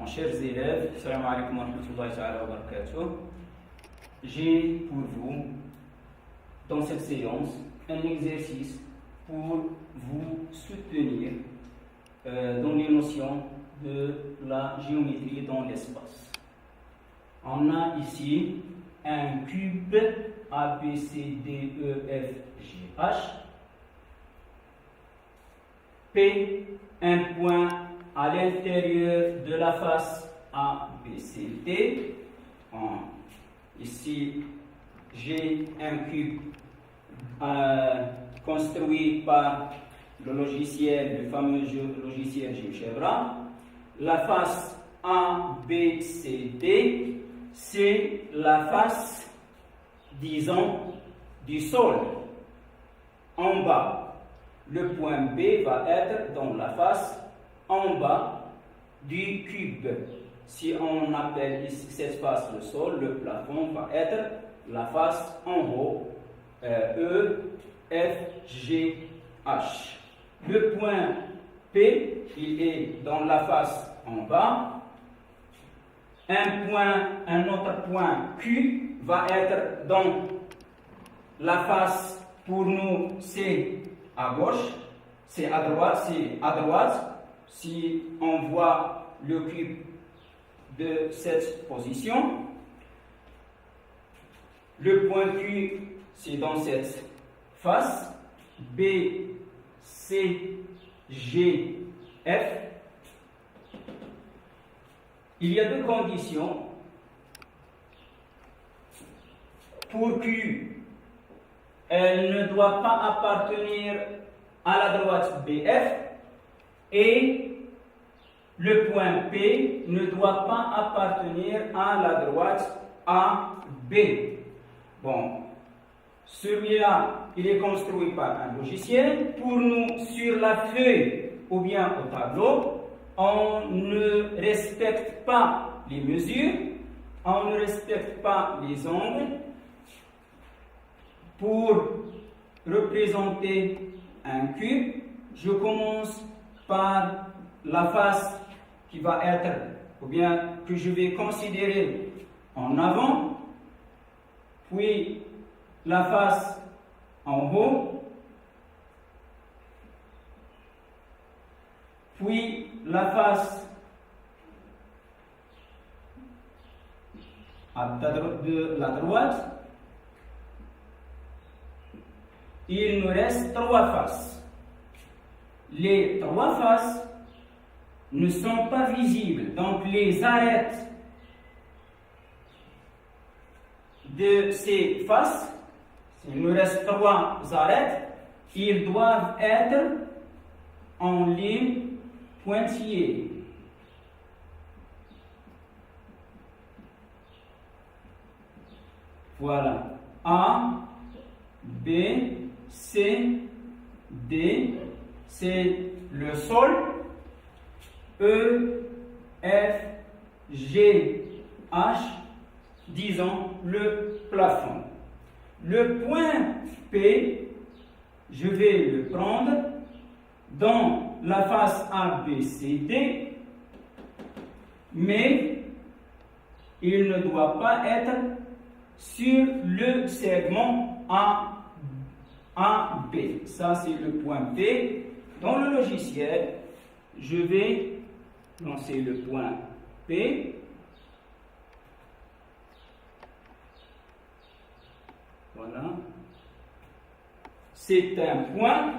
chers élèves, salam alaikum wa rahmatullahi wa barakatuh. J'ai pour vous, dans cette séance, un exercice pour vous soutenir dans les notions de la géométrie dans l'espace. On a ici un cube A, B, C, D, E, F, G, H. P, un point à l'intérieur de la face A, B, C, D. Ici, j'ai un cube construit par le fameux logiciel GeoGebra. La face A, B, C, D, c'est la face, disons, du sol, en bas. Le point B va être dans la face en bas du cube. Si on appelle cette face le sol, le plafond va être la face en haut, E, F, G, H. Le point P, il est dans la face en bas. Un autre point Q va être dans la face, pour nous, c'est à gauche, c'est à droite, si on voit le cube de cette position. Le point Q, c'est dans cette face. B, C, G, F. Il y a deux conditions. Pour Q, elle ne doit pas appartenir à la droite BF et le point P ne doit pas appartenir à la droite AB. Bon, celui-là, il est construit par un logiciel. Pour nous, sur la feuille ou bien au tableau, on ne respecte pas les mesures, on ne respecte pas les angles. Pour représenter un cube, je commence par la face qui va être, ou bien que je vais considérer en avant, puis la face en haut, puis la face de la droite. Il nous reste trois faces. Les trois faces ne sont pas visibles, donc les arêtes de ces faces, il nous reste trois arêtes, ils doivent être en ligne pointillée. Voilà. A, B, C, D, c'est le sol. E, F, G, H, disons le plafond. Le point P, je vais le prendre dans la face A, B, C, D, mais il ne doit pas être sur le segment A, B. Ça, c'est le point P. Dans le logiciel, je vais lancer le point P. Voilà. C'est un point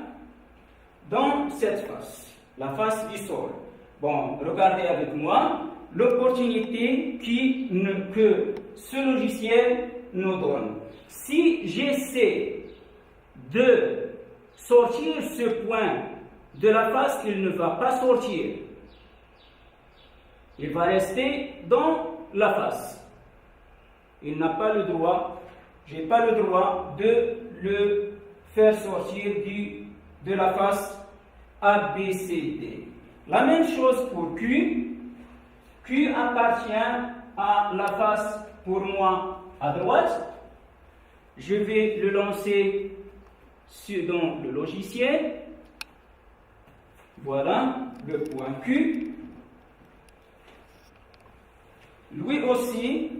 dans cette face, la face du sol. Bon, regardez avec moi l'opportunité que ce logiciel nous donne. Si j'essaie de sortir ce point de la face, il ne va pas sortir. Il va rester dans la face. Il n'a pas le droit, je n'ai pas le droit de le faire sortir de la face A, B, C, D. La même chose pour Q. Q appartient à la face, pour moi, à droite. Je vais le lancer dans le logiciel. Voilà le point Q. lui aussi,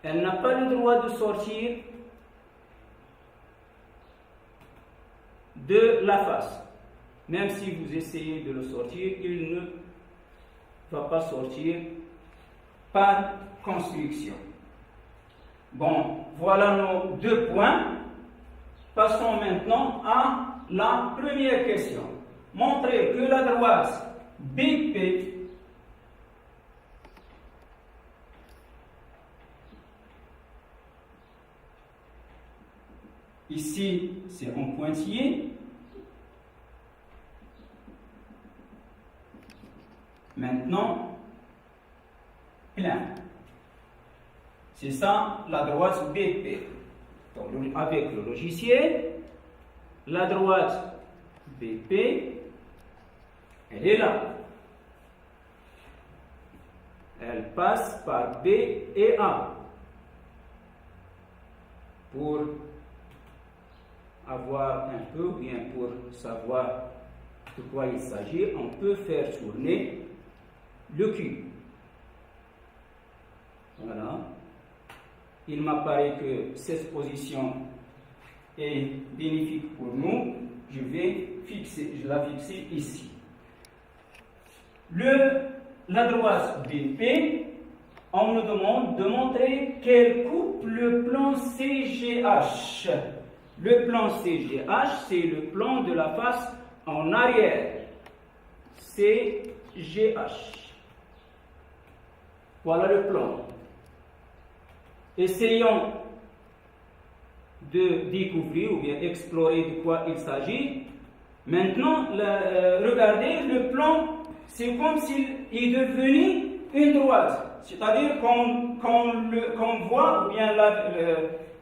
elle n'a pas le droit de sortir de la face. Même si vous essayez de le sortir, il ne va pas sortir par construction. Bon, voilà nos 2 points. Passons maintenant à la première question. Montrez que la droite BP ici c'est en pointillé. Maintenant, plein. C'est ça la droite BP. Donc, avec le logiciel, la droite BP, elle est là. Elle passe par B et A. Pour avoir un peu, ou bien pour savoir de quoi il s'agit, on peut faire tourner le cube. Voilà. Il m'apparaît que cette position est bénéfique pour nous. Je la fixer ici. La droite BP, on nous demande de montrer qu'elle coupe le plan CGH. Le plan CGH, c'est le plan de la face en arrière. CGH. Voilà le plan. Essayons de découvrir ou bien explorer de quoi il s'agit. Maintenant, regardez, le plan, c'est comme s'il est devenu une droite. C'est-à-dire qu'on voit, ou bien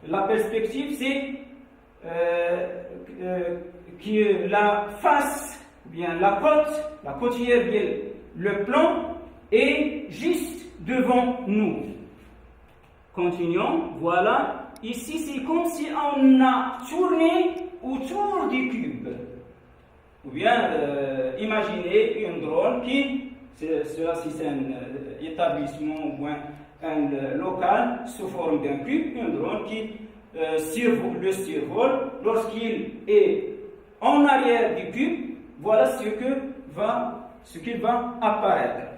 la perspective, c'est que la face, ou bien la côtière, le plan est juste devant nous. Continuons, voilà. Ici, c'est comme si on a tourné autour du cube. Ou bien, imaginez une drone qui, cela c'est un établissement ou un local sous forme d'un cube, une drone qui le survole. Lorsqu'il est en arrière du cube, voilà ce qu'il va apparaître.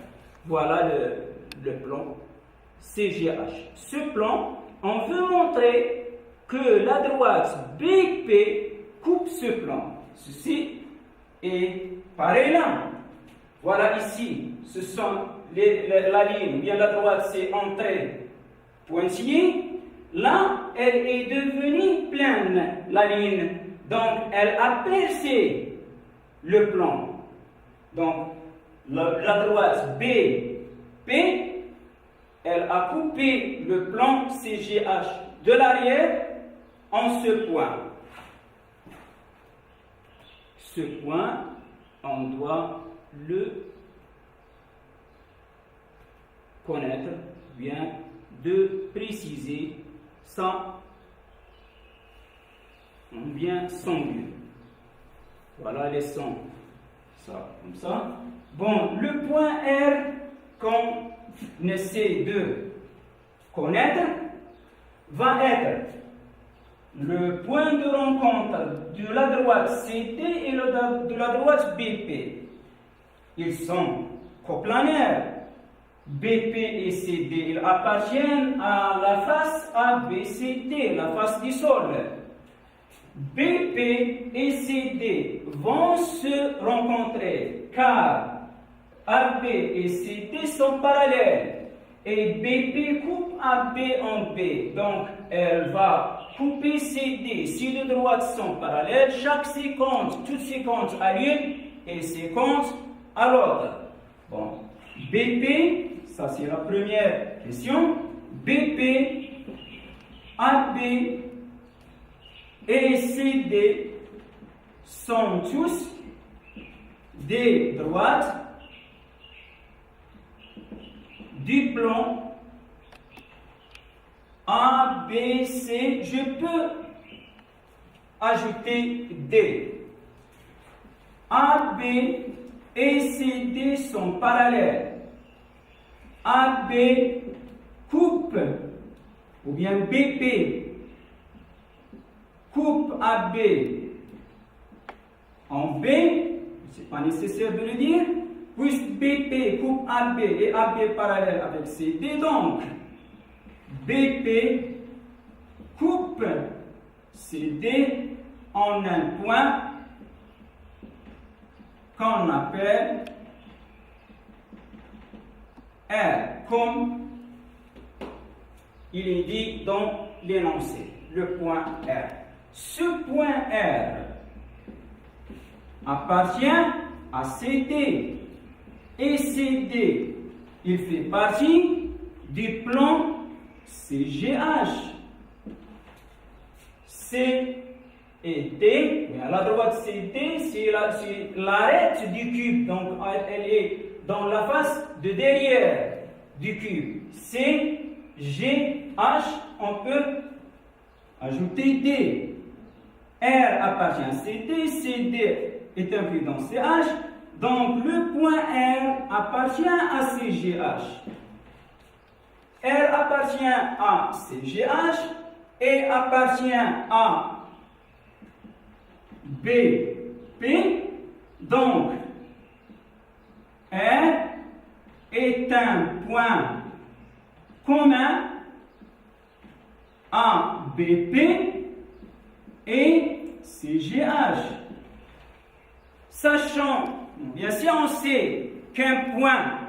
Voilà le plan CGH. Ce plan, on veut montrer que la droite BP coupe ce plan. Ceci est pareil là. Voilà ici, ce sont la ligne, bien la droite c'est entrée pointillée. Là, elle est devenue pleine, la ligne. Donc, elle a percé le plan. Donc, la droite BP, elle a coupé le plan CGH de l'arrière en ce point. Ce point, on doit le connaître, bien de préciser ça bien sans lieu. Voilà les sons. Ça, comme ça. Bon, le point R qu'on essaie de connaître va être le point de rencontre de la droite CD et de la droite BP. Ils sont coplanaires. BP et CD, ils appartiennent à la face ABCD, la face du sol. BP et CD vont se rencontrer car AB et CD sont parallèles et BP coupe AB en B. Donc, elle va couper CD. Si les droites sont parallèles, chaque séquence, toute séquence à l'une et séquence à l'autre. Bon, BP, ça c'est la première question. BP, AB et CD sont tous des droites du plan A, B, C. Je peux ajouter D. A, B et C, D sont parallèles. AB coupe, ou bien BP coupe AB en B, ce n'est pas nécessaire de le dire, puisque BP coupe AB et AB parallèle avec CD, donc BP coupe CD en un point qu'on appelle R, comme il est dit dans l'énoncé, le point R. Ce point R appartient à CD, et CD, il fait partie du plan CGH. C et D, à la droite CD, c'est l'arête du cube, donc elle est dans la face de derrière du cube. C, G, H, on peut ajouter D. R appartient à CD, CD est inclus dans CH, donc le point R appartient à CGH. R appartient à CGH et appartient à BP, donc R est un point commun à BP et CGH. Sachant, bien sûr, on sait qu'un point,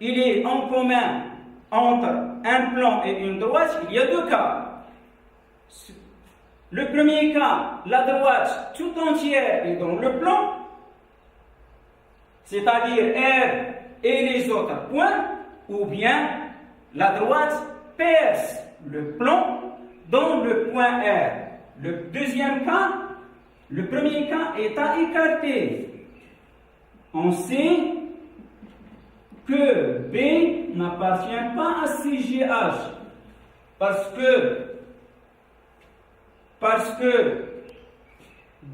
il est en commun entre un plan et une droite, il y a deux cas. Le premier cas, la droite tout entière est dans le plan, c'est-à-dire R et les autres points, ou bien la droite perce le plan dans le point R. Le deuxième cas, le premier cas est à écarter. On sait que B n'appartient pas à CGH parce que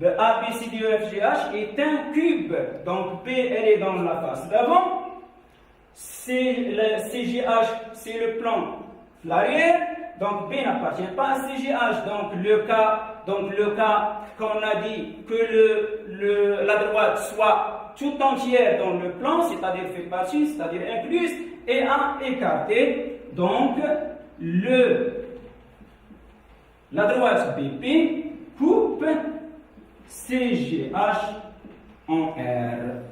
ABCDEFGH est un cube. Donc B, elle est dans la face d'avant. CGH, c'est le plan l'arrière. Donc B n'appartient pas à CGH. Donc le cas qu'on a dit que la droite soit tout entière dans le plan, c'est-à-dire fait partie, c'est-à-dire incluse, et à écarter. Donc la droite BP coupe CGH en R.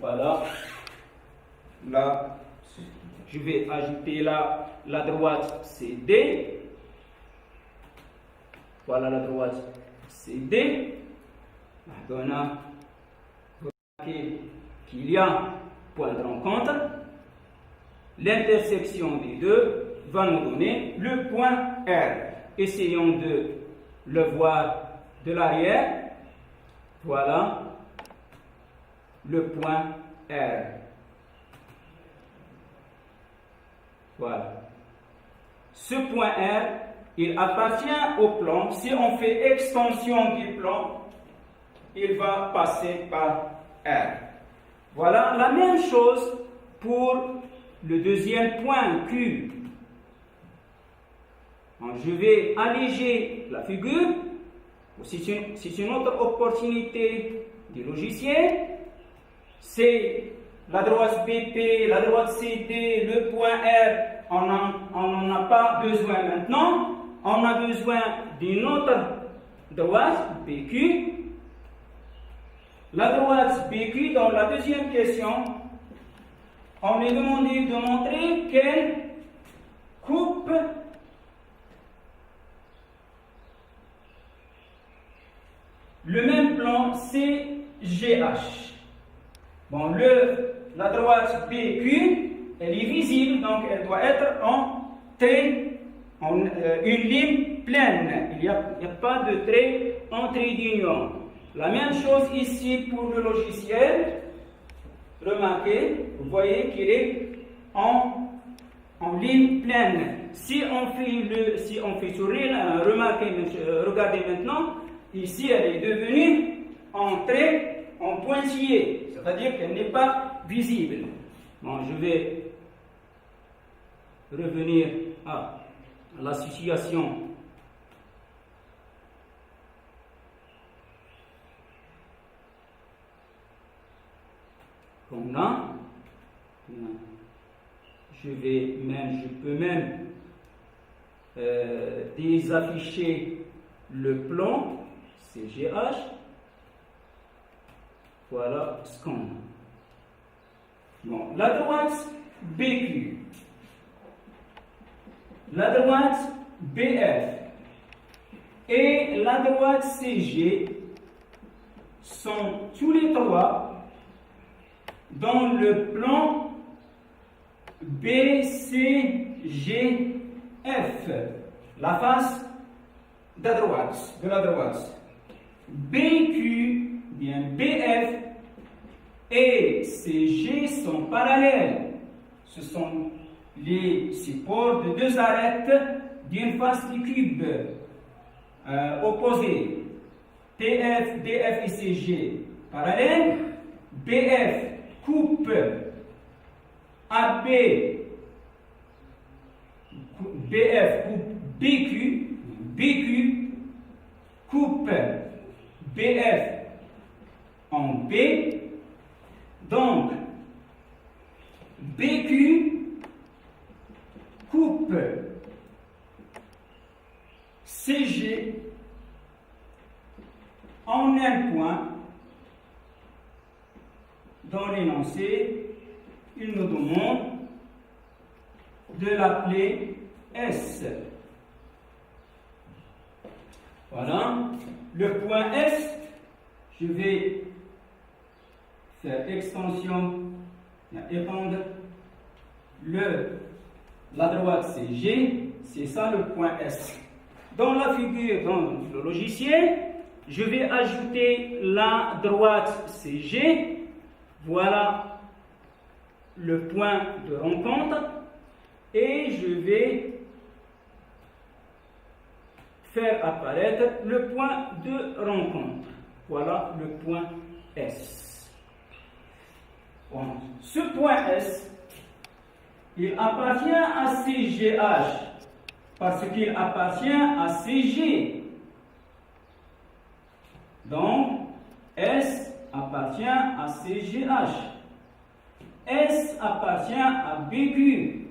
Voilà. Là, je vais ajouter là la droite CD. Voilà la droite CD. On a remarqué qu'il y a point de rencontre. L'intersection des deux va nous donner le point R. Essayons de le voir de l'arrière. Voilà le point R. Voilà. Ce point R, il appartient au plan. Si on fait extension du plan, il va passer par R. Voilà la même chose pour le deuxième point Q. Je vais alléger la figure. C'est une autre opportunité du logiciel. C'est la droite BP, la droite CD, le point R. On n'en a pas besoin maintenant. On a besoin d'une autre droite BQ. La droite BQ, dans la deuxième question, on est demandé de montrer qu'elle coupe le même plan CGH. Bon, la droite BQ, elle est visible, donc elle doit être en trait, une ligne pleine. Il n'y a pas de trait en trait d'union. La même chose ici pour le logiciel. Remarquez, vous voyez qu'il est en ligne pleine. Si on fait sourire, regardez maintenant, ici elle est devenue en trait, en pointillé, c'est-à-dire qu'elle n'est pas visible. Bon, je vais revenir à l'association qu'on a. Je peux même désafficher le plan CGH. Voilà ce qu'on a. Bon, la droite BQ, la droite BF et la droite CG sont tous les trois dans le plan BCGF, la face de la droite. BQ, bien BF et CG sont parallèles. Ce sont les supports de deux arêtes d'une face du cube opposée. TF, DF et CG parallèles. BF coupe AB, BF coupe BQ, BQ coupe BF en B. Donc, BQ coupe CG en un point. Dans l'énoncé, il nous demande de l'appeler S. Voilà. Le point S, je vais faire extension, étendre la droite CG, c'est ça le point S. Dans la figure, dans le logiciel, je vais ajouter la droite CG. Voilà le point de rencontre et je vais faire apparaître le point de rencontre. Voilà le point S. Bon. Ce point S, il appartient à CGH parce qu'il appartient à CG. Donc, S appartient à CGH. S appartient à BQ.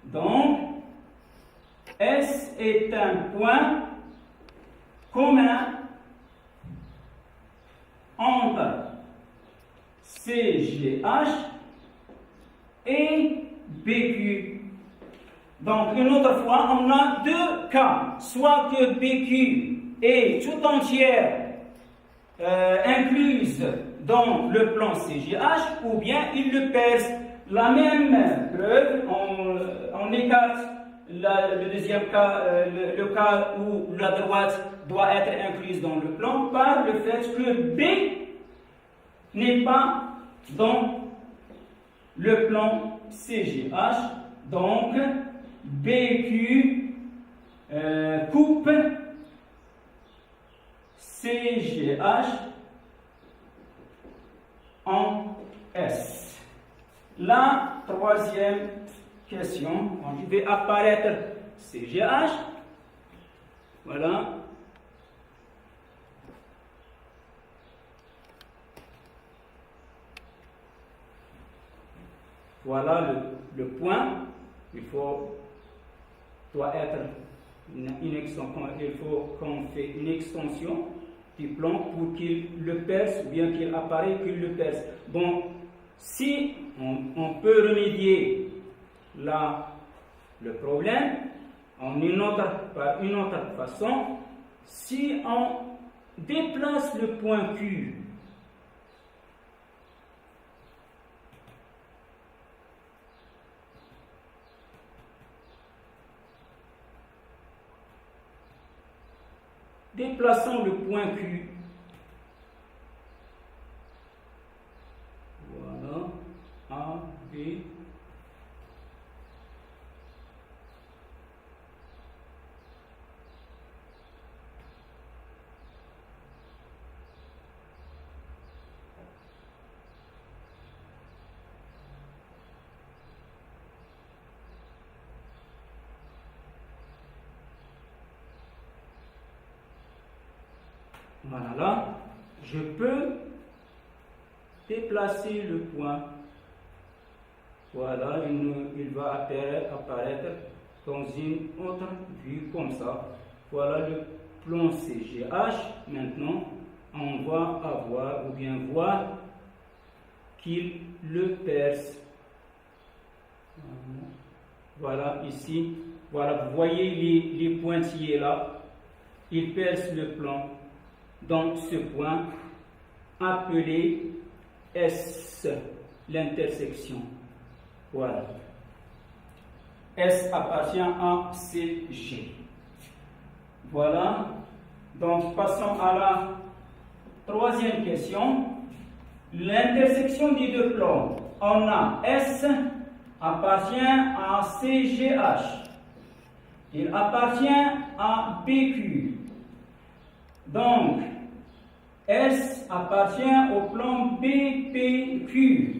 Donc, S est un point commun entre CGH et BQ. Donc, une autre fois, on a deux cas. Soit que BQ est tout entière incluse dans le plan CGH, ou bien il le perce. La même preuve, on écarte le deuxième cas, le cas où la droite doit être incluse dans le plan par le fait que B n'est pas dans le plan CGH. Donc, BQ coupe CGH en S. La troisième question, je vais apparaître CGH. Voilà. Voilà le point. Doit être une extension. Il faut qu'on fait une extension du plan pour qu'il le perce, ou bien qu'il apparaît qu'il le perce. Donc, si on peut remédier le problème par une autre façon, si on déplace le point Q déplaçons le point Q. Voilà. A, B. Voilà, là, je peux déplacer le point. Voilà, il va apparaître dans une autre vue comme ça. Voilà le plan CGH. Maintenant, on va avoir ou bien voir qu'il le perce. Voilà ici. Voilà, vous voyez les pointillés là. Il perce le plan dans ce point appelé S, l'intersection. Voilà. S appartient à CG. Voilà. Donc, passons à la troisième question. L'intersection des deux plans. On a S appartient à CGH. Il appartient à BQ. Donc, S appartient au plan BPQ.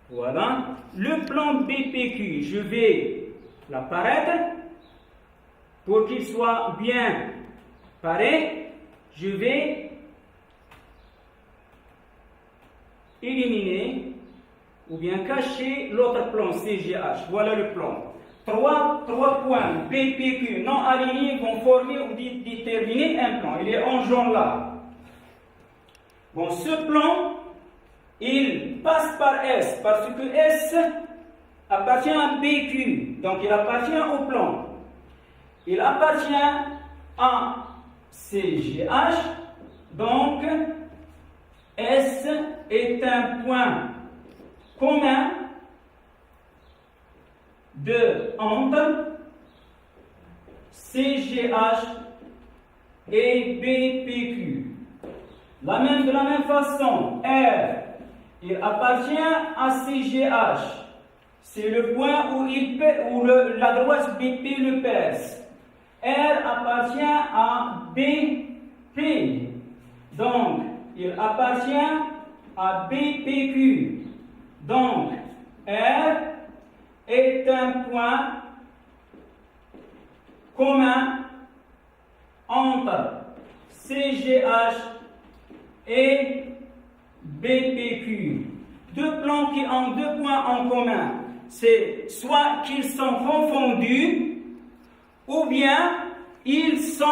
Voilà. Le plan BPQ, je vais l'apparaître. Pour qu'il soit bien paré, je vais éliminer ou bien cacher l'autre plan CGH. Voilà le plan. Trois points BPQ non alignés vont former ou déterminer un plan. Il est en jaune là. Bon, ce plan, il passe par S, parce que S appartient à BQ, donc il appartient au plan. Il appartient à CGH, donc S est un point commun entre CGH et BPQ. De la même façon, R, il appartient à CGH. C'est le point où la droite BP le perce. R appartient à BP. Donc, il appartient à BPQ. Donc, R est un point commun entre CGH et BPQ. Deux plans qui ont deux points en commun. C'est soit qu'ils sont confondus, ou bien ils se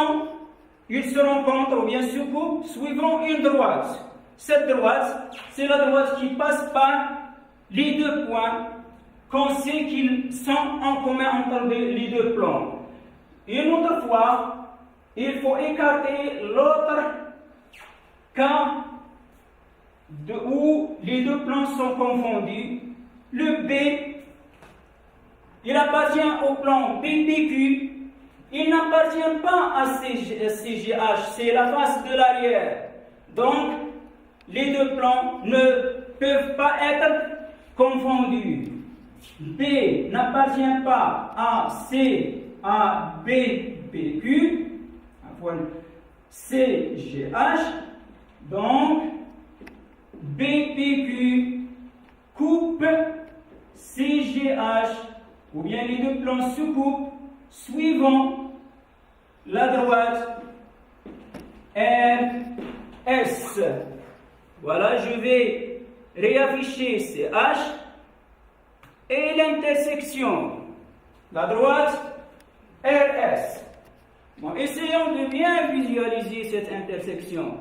rencontrent, ou bien se coupent, suivant une droite. Cette droite, c'est la droite qui passe par les deux points, qu'on sait qu'ils sont en commun entre les deux plans. Une autre fois, il faut écarter l'autre cas où les deux plans sont confondus. Le B, il appartient au plan BPQ. Il n'appartient pas à CGH, c'est la face de l'arrière. Donc, les deux plans ne peuvent pas être confondus. B n'appartient pas à BPQ, CGH, donc BPQ coupe CGH, ou bien les deux plans se coupent suivant la droite RS. Voilà, je vais réafficher CH et l'intersection, la droite RS. Bon, essayons de bien visualiser cette intersection.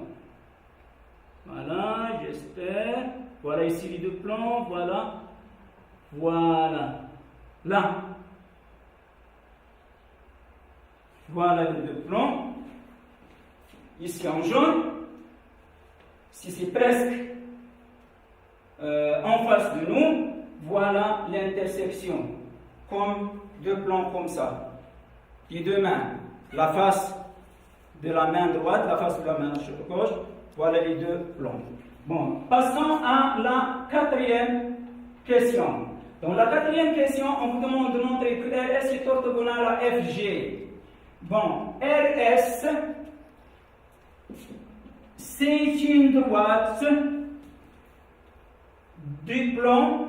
Voilà, j'espère. Voilà ici les deux plans, voilà. Voilà. Là. Voilà les deux plans. Ici en jaune. Si c'est presque en face de nous, voilà l'intersection. Comme deux plans comme ça. Les deux mains. La face de la main droite, la face de la main gauche. Voilà les deux plans. Bon, passons à la quatrième question. Dans la quatrième question, on vous demande de montrer que RS est orthogonal à FG. Bon, RS, c'est une droite du plan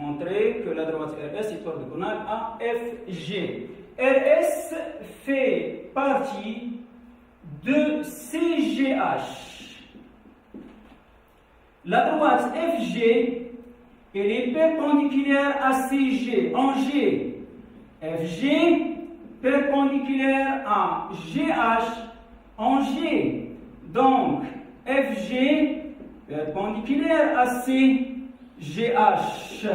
montrer que la droite RS est orthogonale à FG. RS fait partie de CGH. La droite FG, elle est perpendiculaire à CG en G. FG perpendiculaire à GH en G. Donc, FG perpendiculaire à CGH.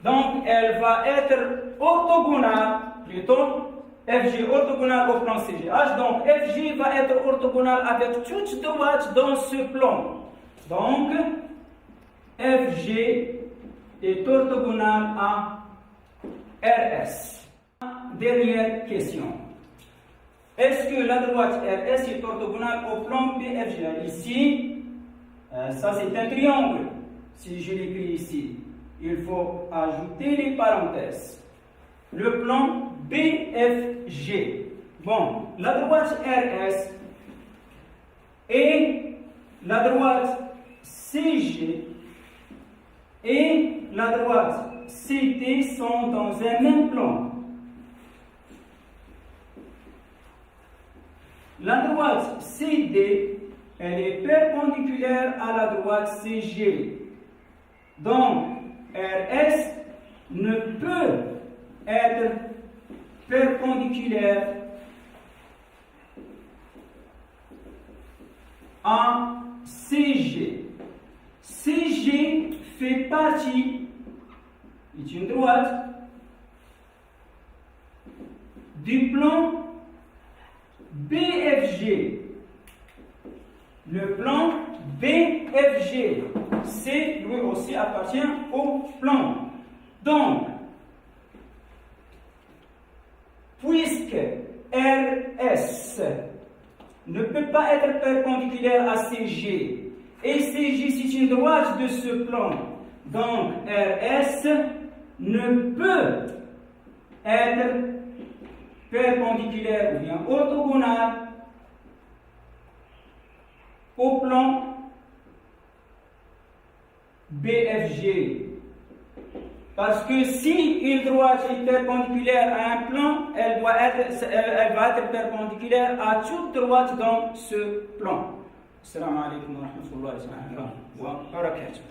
Donc, elle va être orthogonale, plutôt, FG orthogonale au plan CGH. Donc, FG va être orthogonale avec toute droite dans ce plan. Donc, FG est orthogonale à RS. Dernière question. Est-ce que la droite RS est orthogonale au plan BFG? Ici, ça c'est un triangle. Si je l'écris ici, il faut ajouter les parenthèses. Le plan BFG. Bon, la droite RS et la droite CG et la droite CT sont dans un même plan. La droite CD, elle est perpendiculaire à la droite CG. Donc, RS ne peut être perpendiculaire à CG. CG fait partie d'une droite du plan BFG. Le plan BFG, c'est lui aussi appartient au plan. Donc, puisque RS ne peut pas être perpendiculaire à CG, et CG c'est une droite de ce plan, donc RS ne peut être perpendiculaire ou bien orthogonale au plan BFG. Parce que si une droite est perpendiculaire à un plan, elle va être perpendiculaire à toute droite dans ce plan. Assalamu alaikum wa rahmatullahi wa barakatuh.